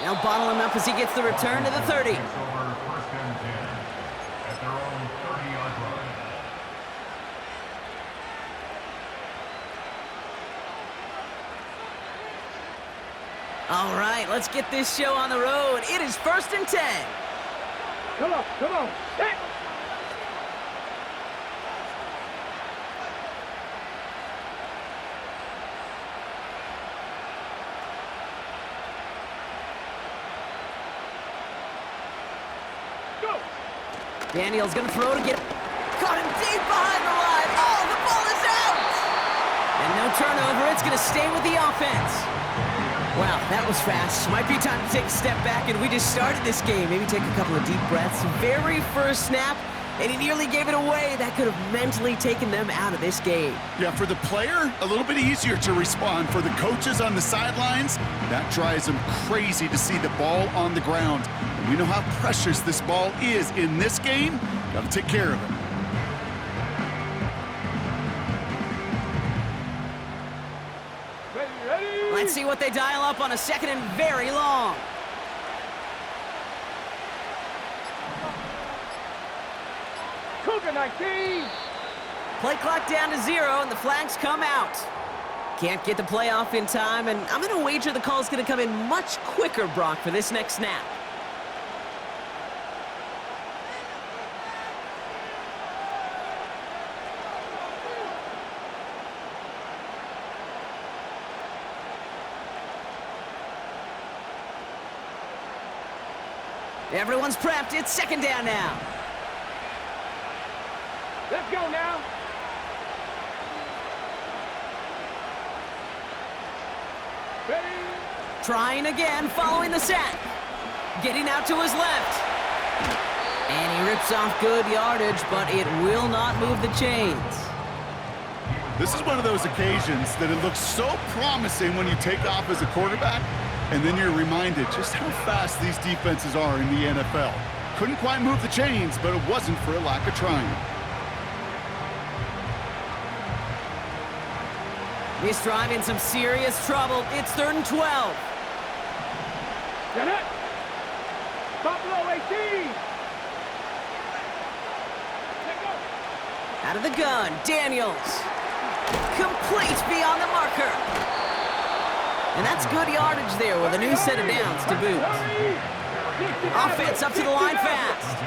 Now bottle him up as he gets the return to the 30. All right, let's get this show on the road. It is 1st and 10. Come on, come on. Hey. Go. Daniels gonna throw to get caught him deep behind the line. Oh, the ball is out! And no turnover, it's gonna stay with the offense. Wow, that was fast. Might be time to take a step back, and we just started this game. Maybe take a couple of deep breaths. Very first snap, and he nearly gave it away. That could have mentally taken them out of this game. Yeah, for the player, a little bit easier to respond. For the coaches on the sidelines, that drives them crazy to see the ball on the ground. And we know how precious this ball is in this game. Got to take care of it. Let's see what they dial up on a 2nd and very long. Cougar 19. Play clock down to 0, and the flags come out. Can't get the play off in time, and I'm going to wager the call's going to come in much quicker, Brock, for this next snap. Everyone's prepped. It's 2nd down now. Let's go now. Ready? Trying again, following the set. Getting out to his left. And he rips off good yardage, but it will not move the chains. This is one of those occasions that it looks so promising when you take off as a quarterback, and then you're reminded just how fast these defenses are in the NFL. Couldn't quite move the chains, but it wasn't for a lack of trying. This drive in some serious trouble. It's 3rd and 12. Get it. Buffalo 18. Let go. Out of the gun, Daniels. Complete beyond the marker. And that's good yardage there with a new set of downs to boot. Offense up to the line fast.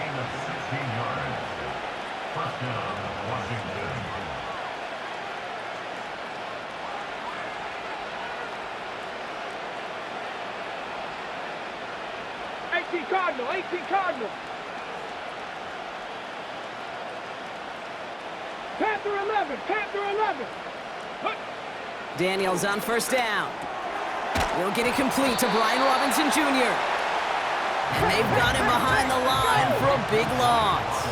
Cardinal, 18 Cardinal. Panther 11, Panther 11. Daniels on 1st down. He'll get it complete to Brian Robinson Jr. And they've got him behind the line for a big loss.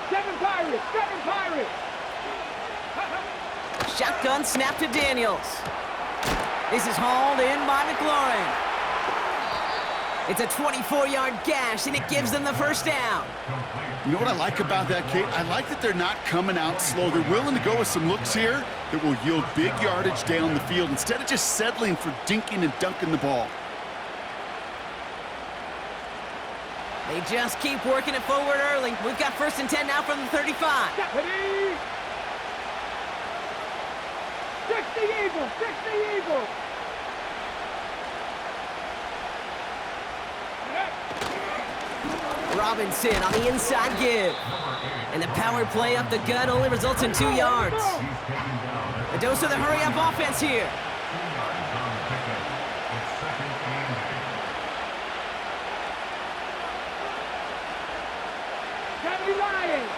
Seven Pirates. Shotgun snap to Daniels. This is hauled in by McLaurin. It's a 24-yard gash, and it gives them the 1st down. You know what I like about that, Kate? I like that they're not coming out slow. They're willing to go with some looks here that will yield big yardage down the field instead of just settling for dinking and dunking the ball. They just keep working it forward early. We've got 1st and 10 now from the 35. Deputy! 60 Eagles! 60 Eagles! Robinson on the inside give. And the power play up the gut only results in 2 yards. A dose of the hurry-up offense here. Deputy Lions!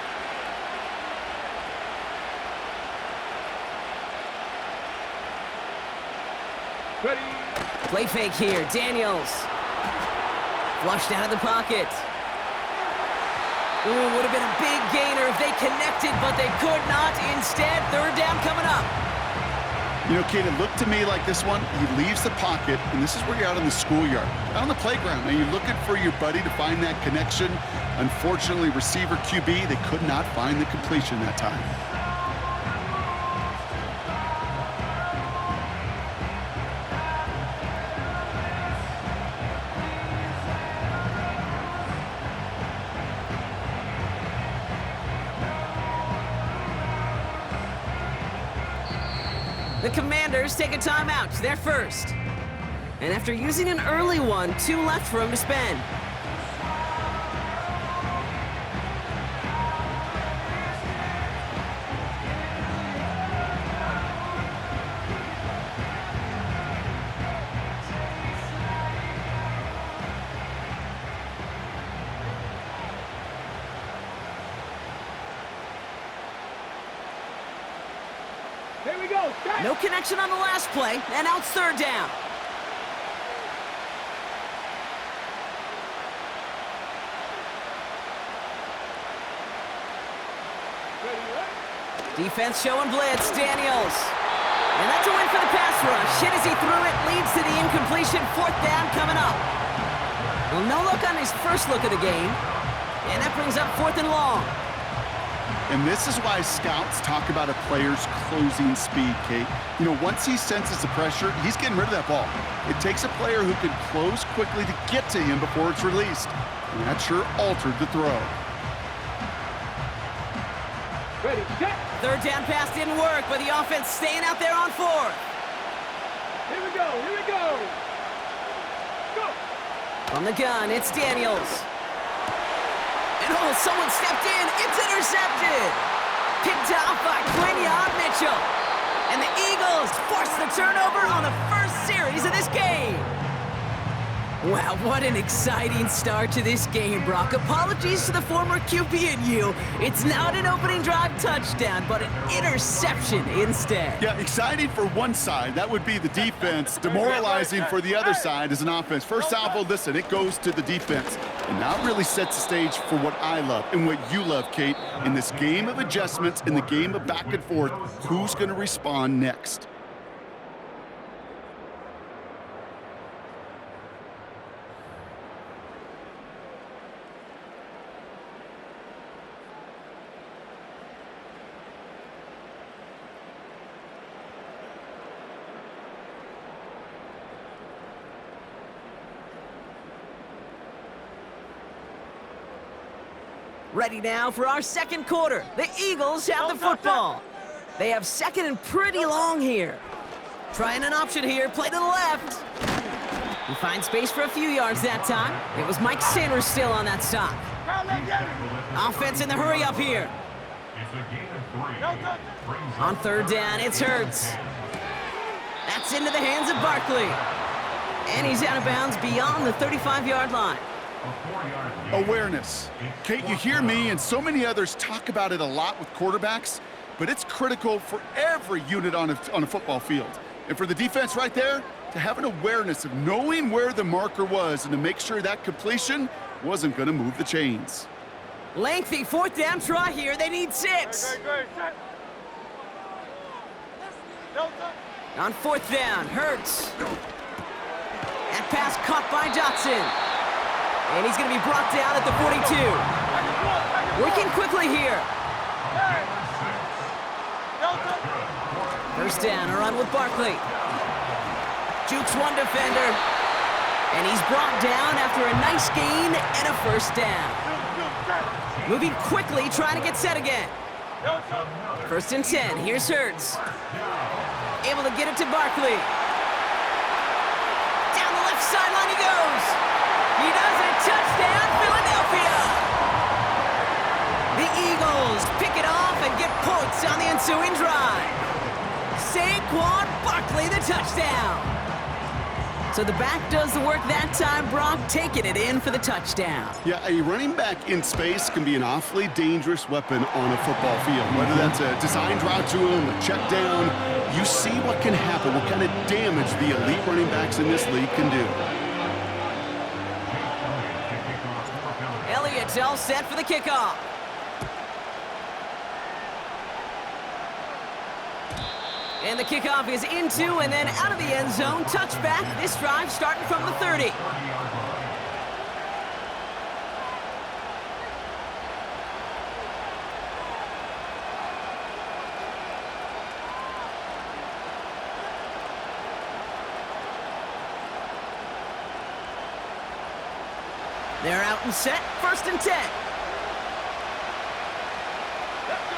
Ready? Play fake here. Daniels. Flushed out of the pocket. Ooh, would have been a big gainer if they connected, but they could not. Instead, 3rd down coming up. You know, Kate, it looked to me like this one, he leaves the pocket, and this is where you're out in the schoolyard, out on the playground, and you're looking for your buddy to find that connection. Unfortunately, receiver QB, they could not find the completion that time. The Commanders take a timeout. They're first. And after using an early one, 2 left for him to spend. Here we go. Set. No connection on the last play, and now it's third down. Ready, right? Defense showing blitz, Daniels. And that's a win for the pass rush. Hit as he threw it, leads to the incompletion. Fourth down coming up. Well, no look on his first look of the game. And that brings up 4th and long. And this is why scouts talk about a player's closing speed, Kate. You know, once he senses the pressure, he's getting rid of that ball. It takes a player who can close quickly to get to him before it's released. And that sure altered the throw. Ready, set. Third down pass didn't work, but the offense staying out there on 4th. Here we go. Here we go. Go. From the gun, it's Daniels. And oh, someone stepped in. It's intercepted. Picked off by Quinion Mitchell. And the Eagles force the turnover on the first series of this game. Wow, what an exciting start to this game, Brock. Apologies to the former QB and you. It's not an opening drive touchdown, but an interception instead. Yeah, exciting for one side. That would be the defense. Demoralizing for the other side as an offense. First salvo, listen, it goes to the defense. And now it really sets the stage for what I love and what you love, Kate. In this game of adjustments, in the game of back and forth, who's going to respond next? Ready now for our second quarter. The Eagles have the football. They have second and pretty long here. Trying an option here, play to the left. He finds space for a few yards that time. It was Mike Sanders still on that stop. Offense in the hurry up here. On third down, it's Hurts. That's into the hands of Barkley. And he's out of bounds beyond the 35-yard line. Awareness. Kate, you hear me and so many others talk about it a lot with quarterbacks, but it's critical for every unit on a football field. And for the defense right there, to have an awareness of knowing where the marker was and to make sure that completion wasn't going to move the chains. Lengthy fourth down try here. They need 6. On fourth down, Hurts. That pass caught by Dotson. And he's going to be brought down at the 42. Working quickly here. First down, a run with Barkley. Jukes one defender. And he's brought down after a nice gain and a first down. Moving quickly, trying to get set again. First and 10, here's Hurts. Able to get it to Barkley. Down the left sideline he goes. He does it. Touchdown, Philadelphia! The Eagles pick it off and get points on the ensuing drive. Saquon Barkley, the touchdown. So the back does the work that time, Brock, taking it in for the touchdown. Yeah, a running back in space can be an awfully dangerous weapon on a football field. Whether that's a designed route to him, a check down, you see what can happen, what kind of damage the elite running backs in this league can do. Elliott's all set for the kickoff. And the kickoff is into and then out of the end zone. Touchback. This drive starting from the 30. They're out and set. First and 10. Let's go.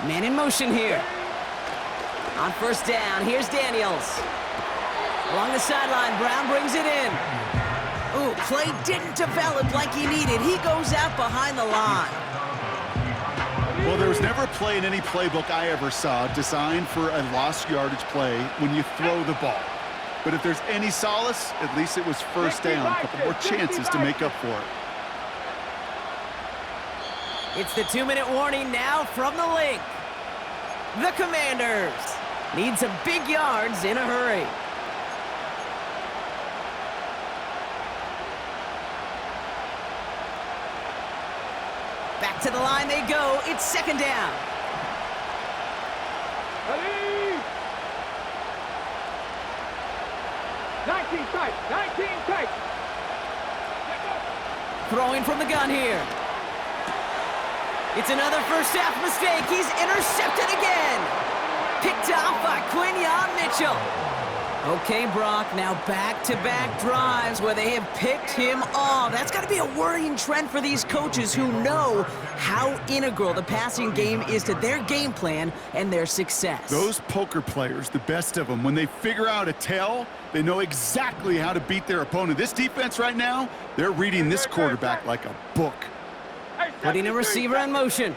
Man in motion here. On first down, here's Daniels. Along the sideline, Brown brings it in. Ooh, play didn't develop like he needed. He goes out behind the line. Well, there was never a play in any playbook I ever saw designed for a lost yardage play when you throw the ball. But if there's any solace, at least it was first down. A couple more chances to make up for it. It's the 2-minute warning now from the link. The Commanders need some big yards in a hurry. Back to the line they go. It's second down. Ready? 19 tight, 19 tight. Throwing from the gun here. It's another first half mistake. He's intercepted again. Picked off by Quinyon Mitchell. Okay, Brock, now back-to-back drives where they have picked him off. That's got to be a worrying trend for these coaches who know how integral the passing game is to their game plan and their success. Those poker players, the best of them, when they figure out a tell, they know exactly how to beat their opponent. This defense right now, they're reading this quarterback like a book. Putting a receiver in motion.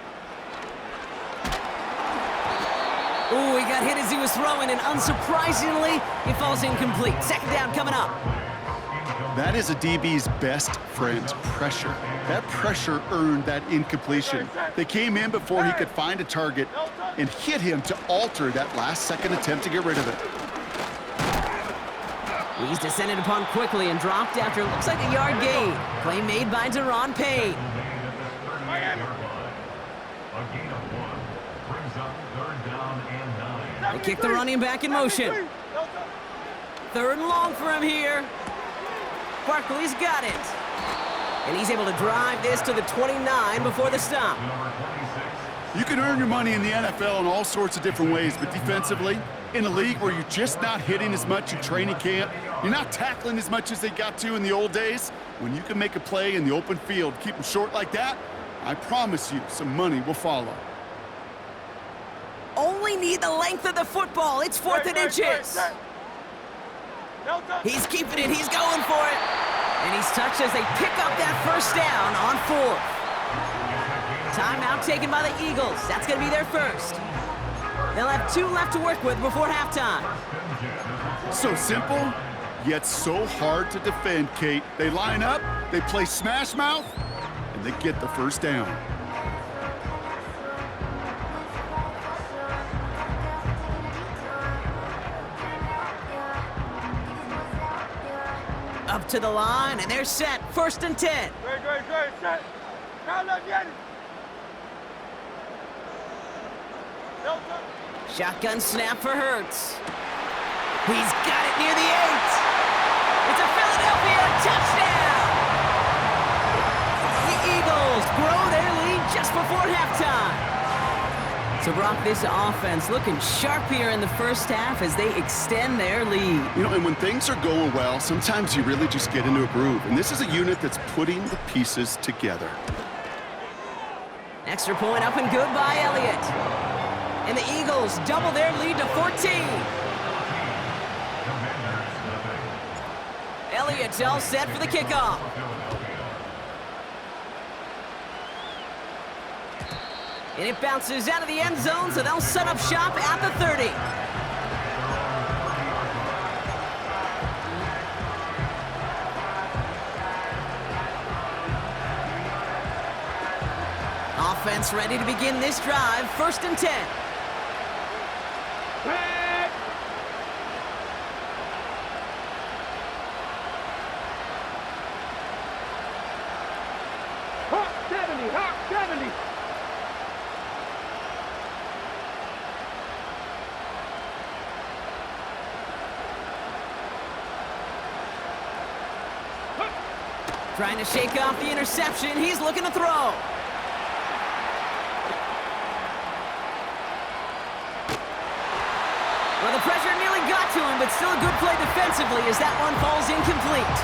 Ooh, he got hit as he was throwing, and unsurprisingly, he falls incomplete. Second down coming up. That is a DB's best friend, pressure. That pressure earned that incompletion. They came in before he could find a target and hit him to alter that last-second attempt to get rid of it. He's descended upon quickly and dropped after it looks like a yard gain. Play made by Deron Payne. They kick the running back in motion. Third and long for him here. Barkley's got it. And he's able to drive this to the 29 before the stop. You can earn your money in the NFL in all sorts of different ways, but defensively, in a league where you're just not hitting as much in training camp, you're not tackling as much as they got to in the old days, when you can make a play in the open field, keep them short like that, I promise you some money will follow. Only need the length of the football. It's 4th and inches. He's keeping it. He's going for it. And he's touched as they pick up that first down on 4th. Timeout taken by the Eagles. That's going to be their first. They'll have 2 left to work with before halftime. So simple, yet so hard to defend, Kate. They line up, they play smash mouth, and they get the first down. Up to the line, and they're set. 1st and 10. Great, set. Now let's get it. Shotgun snap for Hurts. He's got it near the 8. It's a Philadelphia touchdown! The Eagles grow their lead just before halftime. So, Brock, this offense looking sharp here in the first half as they extend their lead. You know, and when things are going well, sometimes you really just get into a groove. And this is a unit that's putting the pieces together. Extra point up and good by Elliott. And the Eagles double their lead to 14. Elliott's all set for the kickoff. And it bounces out of the end zone, so they'll set up shop at the 30. Offense ready to begin this drive. 1st and 10. Hawk 70, Hawk 70. Trying to shake off the interception. He's looking to throw. Well, the pressure nearly got to him, but still a good play defensively as that one falls incomplete.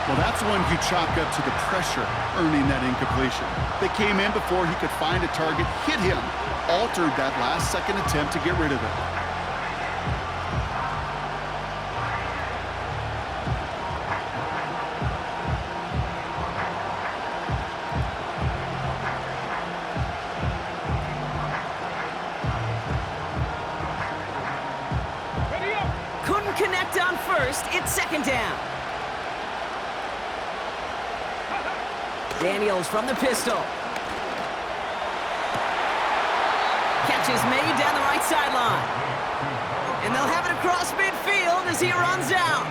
Well, that's one you chalk up to the pressure earning that incompletion. They came in before he could find a target, hit him, altered that last-second attempt to get rid of it. Couldn't connect on first. It's second down. Daniels from the pistol. Catch is made down the right sideline. And they'll have it across midfield as he runs out.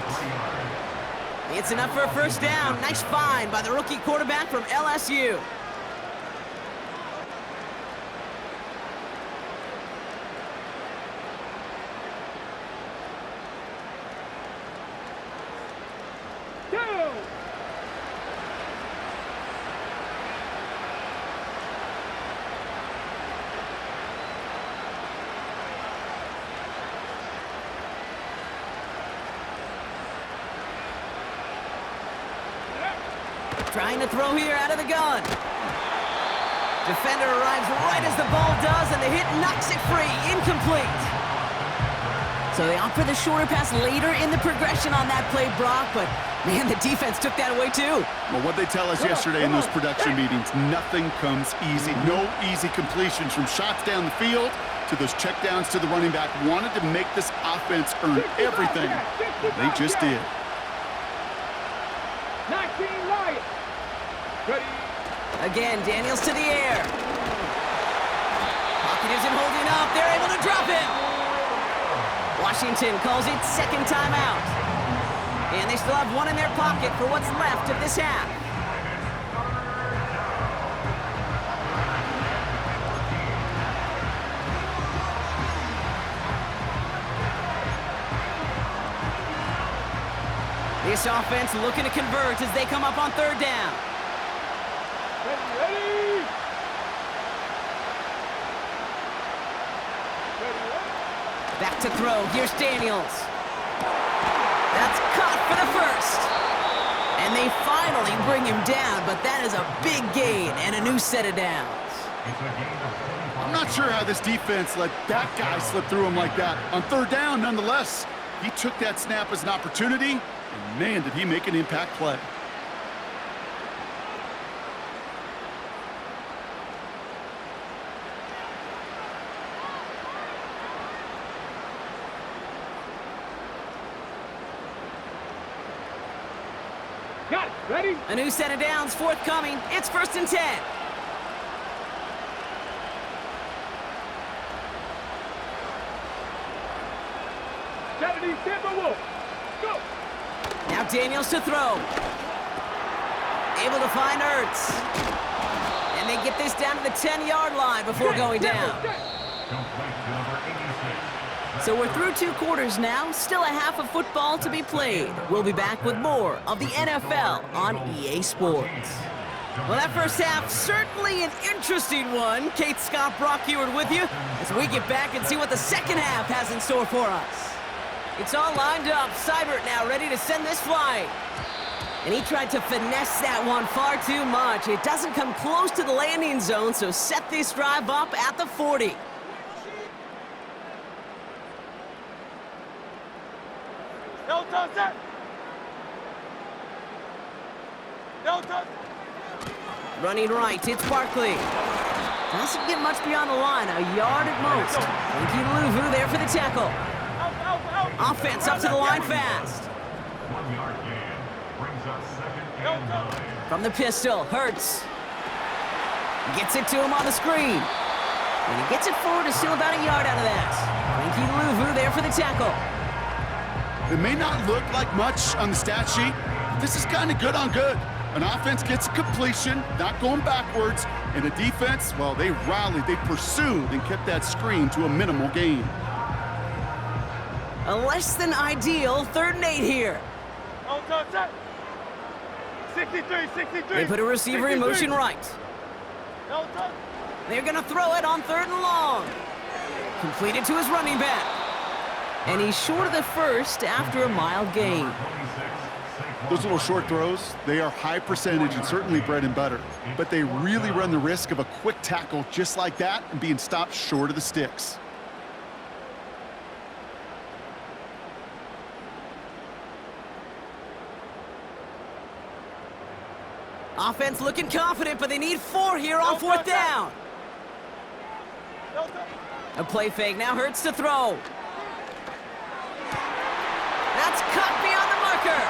It's enough for a first down. Nice find by the rookie quarterback from LSU. Trying to throw here out of the gun. Defender arrives right as the ball does, and the hit knocks it free. Incomplete. So they opt for the shorter pass later in the progression on that play, Brock, but man, the defense took that away too. Well, what they tell us yesterday in those production meetings, nothing comes easy. No easy completions from shots down the field to those checkdowns to the running back. Wanted to make this offense earn everything. They just did. 19 Lions. Ready. Again, Daniels to the air. Pocket isn't holding up. They're able to drop him. Washington calls it second timeout. And they still have one in their pocket for what's left of this half. This offense looking to convert as they come up on third down. Ready. Back to throw. Here's Daniels. That's caught for the first. And they finally bring him down, but that is a big gain and a new set of downs. I'm not sure how this defense let that guy slip through him like that. On third down, nonetheless, he took that snap as an opportunity, and man, did he make an impact play. Got it. Ready. A new set of downs forthcoming. It's 1st and 10. Saturday, Tampa Wolf. Go. Now Daniels to throw. Able to find Ertz. And they get this down to the 10-yard line before going down. So we're through 2 quarters now. Still a half of football to be played. We'll be back with more of the NFL on EA Sports. Well, that first half, certainly an interesting one. Kate, Scott, Brock Ewart with you as we get back and see what the second half has in store for us. It's all lined up. Seibert now ready to send this flying. And he tried to finesse that one far too much. It doesn't come close to the landing zone, so set this drive up at the 40. Running right, it's Barkley. Doesn't get much beyond the line, a yard at most. Frankie Louvu there for the tackle. Offense up to the line fast. 1 yard gain brings up 2nd and 9. From the pistol, Hurts. Gets it to him on the screen. And he gets it forward to steal about a yard out of that. Frankie Louvu there for the tackle. It may not look like much on the stat sheet, but this is kind of good on good. An offense gets a completion, not going backwards, and a defense, well, they rallied, they pursued, and kept that screen to a minimal gain. A less than ideal 3rd and 8 here. 63. They put a receiver in motion right. They're going to throw it on 3rd and long. Completed to his running back. And he's short of the first after a mild gain. 26, Those little short throws, they are high percentage and certainly bread and butter. But they really run the risk of a quick tackle just like that and being stopped short of the sticks. Offense looking confident, but they need 4 here on 4th down. A play fake, now Hurts to throw. That's caught beyond the marker.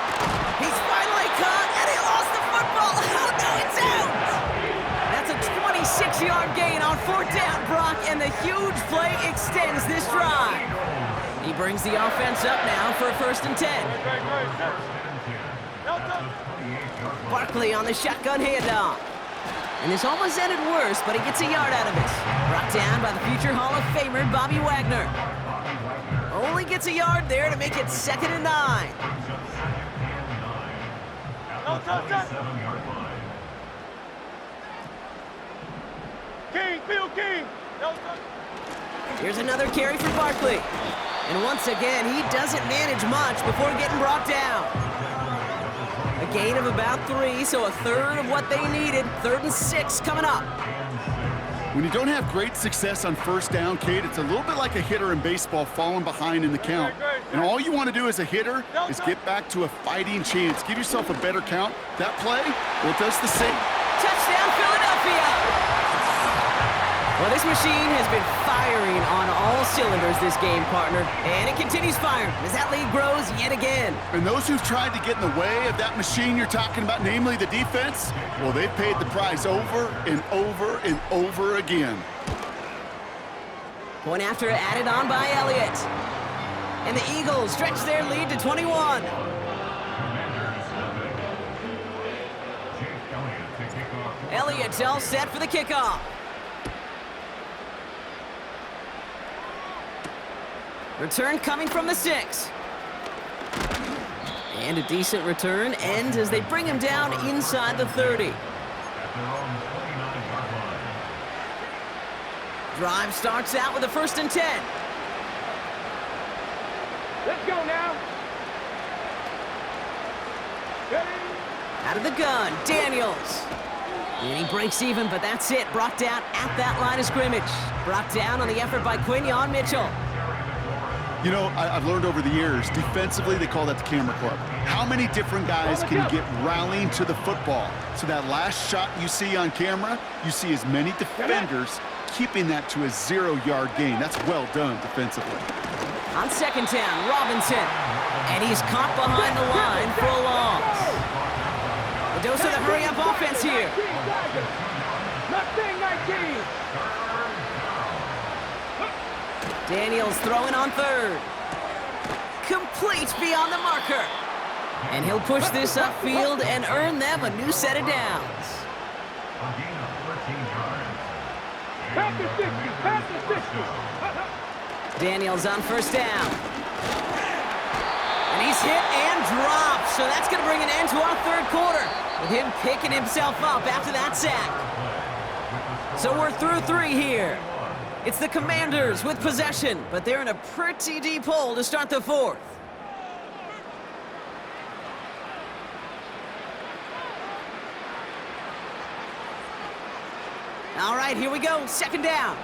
He's finally caught, and he lost the football. Oh, no, it's out. That's a 26-yard gain on 4th down, Brock, and the huge play extends this drive. He brings the offense up now for a 1st and 10. Barkley on the shotgun handoff. And this almost ended worse, but he gets a yard out of it. Brought down by the future Hall of Famer, Bobby Wagner. Only gets a yard there to make it 2nd and 9. King, Bill King. Here's another carry for Barkley. And once again, he doesn't manage much before getting brought down. A gain of about 3, so a third of what they needed. 3rd and 6 coming up. When you don't have great success on 1st down, Kate, it's a little bit like a hitter in baseball falling behind in the count. And all you want to do as a hitter is get back to a fighting chance. Give yourself a better count. That play, well, it does the same. Touchdown, Philadelphia! Well, this machine has been firing on all cylinders this game, partner. And it continues firing as that lead grows yet again. And those who've tried to get in the way of that machine you're talking about, namely the defense, well, they've paid the price over and over and over again. Point after added on by Elliott. And the Eagles stretch their lead to 21. Elliott's all set for the kickoff. Return coming from the 6. And a decent return ends as they bring him down inside the 30. Drive starts out with a 1st and 10. Let's go now. Ready? Out of the gun, Daniels. And he breaks even, but that's it. Brought down at that line of scrimmage. Brought down on the effort by Quinion Mitchell. You know, I've learned over the years, defensively, they call that the camera club. How many different guys can get rallying to the football? So that last shot you see on camera, you see as many defenders keeping that to a 0-yard gain. That's well done defensively. On 2nd down, Robinson. And he's caught behind the line for a loss. A dose of the hurry-up offense here. 19. Daniels throwing on 3rd. Complete beyond the marker. And he'll push this upfield and earn them a new set of downs. Past the 60. Daniels on 1st down. And he's hit and dropped. So that's going to bring an end to our 3rd quarter, with him picking himself up after that sack. So we're through 3 here. It's the Commanders with possession, but they're in a pretty deep hole to start the 4th. All right, here we go. 2nd down.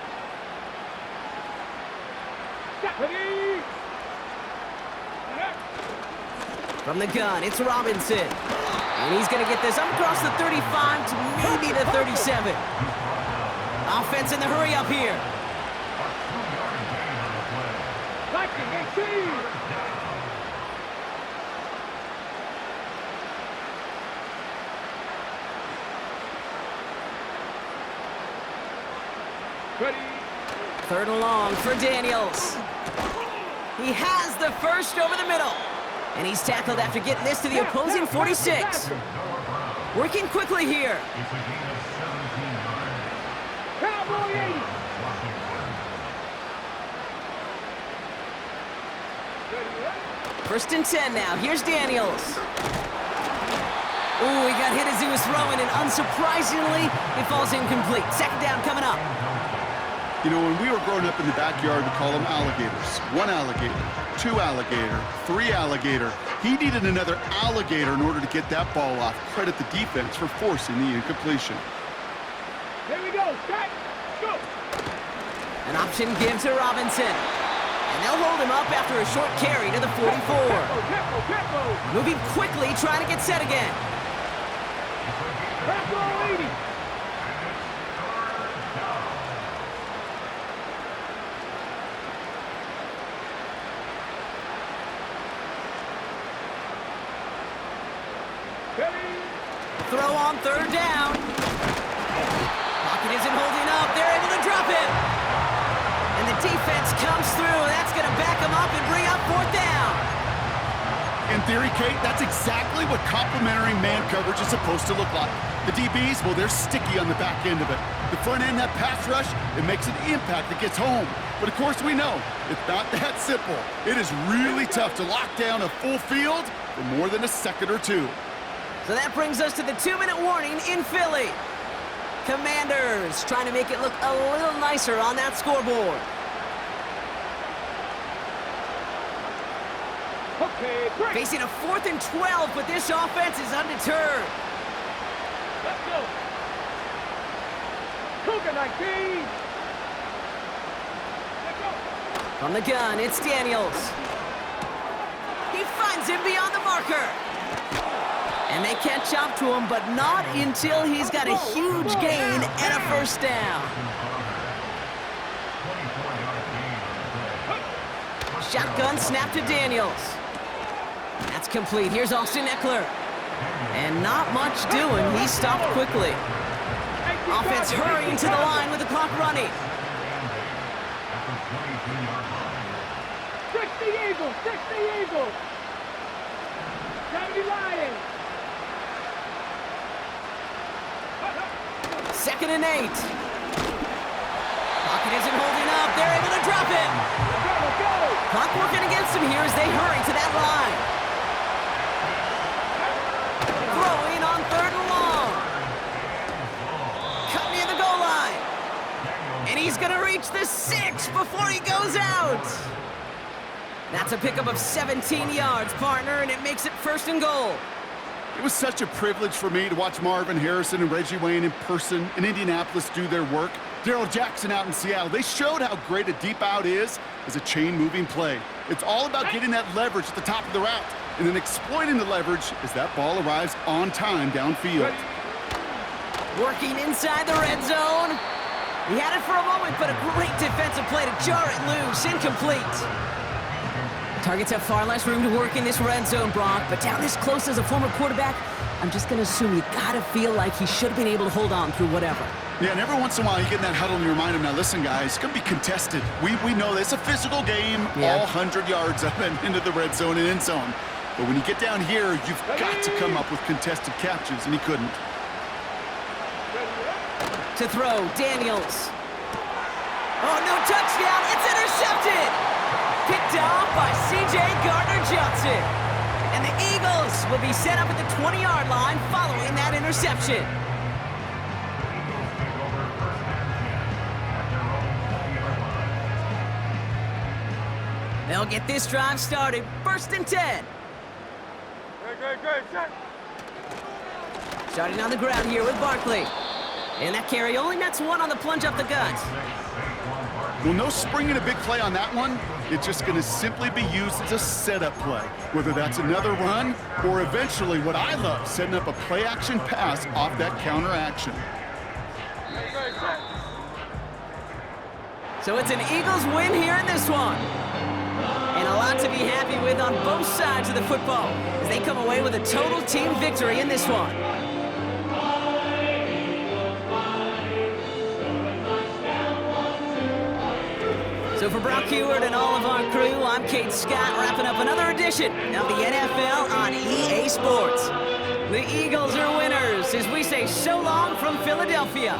From the gun, it's Robinson. And he's going to get this up across the 35 to maybe the 37. Offense in the hurry up here. Ready? 3rd and long for Daniels. He has the 1st over the middle. And he's tackled after getting this to the opposing 46. Working quickly here. Cowboy 80. First and 10 now. Here's Daniels. Ooh, he got hit as he was throwing, and unsurprisingly, it falls incomplete. 2nd down coming up. You know, when we were growing up in the backyard, we call them alligators. 1 alligator, 2 alligator, 3 alligator. He needed another alligator in order to get that ball off. Credit the defense for forcing the incompletion. Here we go. Set. Go. An option gives to Robinson. And they'll hold him up after a short carry to the 44. Tempo. Moving quickly, trying to get set again. Back row 80. Throw on third down. Pocket isn't holding up. They're able to drop it. And the defense comes through. That's going to back them up and bring up fourth down. In theory, Kate, that's exactly what complementary man coverage is supposed to look like. The DBs, well, they're sticky on the back end of it. The front end, that pass rush, it makes an impact that gets home. But of course we know, it's not that simple. It is really tough to lock down a full field for more than a second or two. So that brings us to the 2-minute warning in Philly. Commanders trying to make it look a little nicer on that scoreboard. Okay, break. Facing a 4th and 12, but this offense is undeterred. Let's go. Cougar 19. Let's go. From the gun, it's Daniels. He finds him beyond the marker. And they catch up to him, but not until he's got a huge gain and a first down. Shotgun snap to Daniels. That's complete. Here's Austin Eckler. And not much doing. He stopped quickly. Offense hurrying to the line with the clock running. 60 Eagles. 70 Lions. 2nd and 8. Pocket isn't holding up. They're able to drop it. Let's go. Clock working against them here as they hurry to that line. Throwing on 3rd and long. Cut near the goal line. And he's going to reach the 6 before he goes out. That's a pickup of 17 yards, partner, and it makes it 1st and goal. It was such a privilege for me to watch Marvin Harrison and Reggie Wayne in person in Indianapolis do their work. Darrell Jackson out in Seattle. They showed how great a deep out is as a chain-moving play. It's all about getting that leverage at the top of the route and then exploiting the leverage as that ball arrives on time downfield. Working inside the red zone. He had it for a moment, but a great defensive play to jar it loose. Incomplete. Targets have far less room to work in this red zone, Brock, but down this close as a former quarterback, I'm just going to assume you got to feel like he should have been able to hold on through whatever. Yeah, and every once in a while you get in that huddle and you remind him, now listen, guys, it's going to be contested. We know this. It's a physical game, all 100 yards up and into the red zone and end zone. But when you get down here, you've got to come up with contested catches, and he couldn't. To throw, Daniels. Oh, no touchdown. It's intercepted. Picked off by C.J. Gardner-Johnson. And the Eagles will be set up at the 20-yard line following that interception. They'll get this drive started. 1st and 10. Great. Set. Starting on the ground here with Barkley. And that carry only nets 1 on the plunge up the gut. Well, no springing a big play on that one. It's just going to simply be used as a setup play, whether that's another run or eventually what I love, setting up a play-action pass off that counter action. So it's an Eagles win here in this one. And a lot to be happy with on both sides of the football as they come away with a total team victory in this one. So for Brock Heward and all of our crew, I'm Kate Scott, wrapping up another edition of the NFL on EA Sports. The Eagles are winners as we say so long from Philadelphia.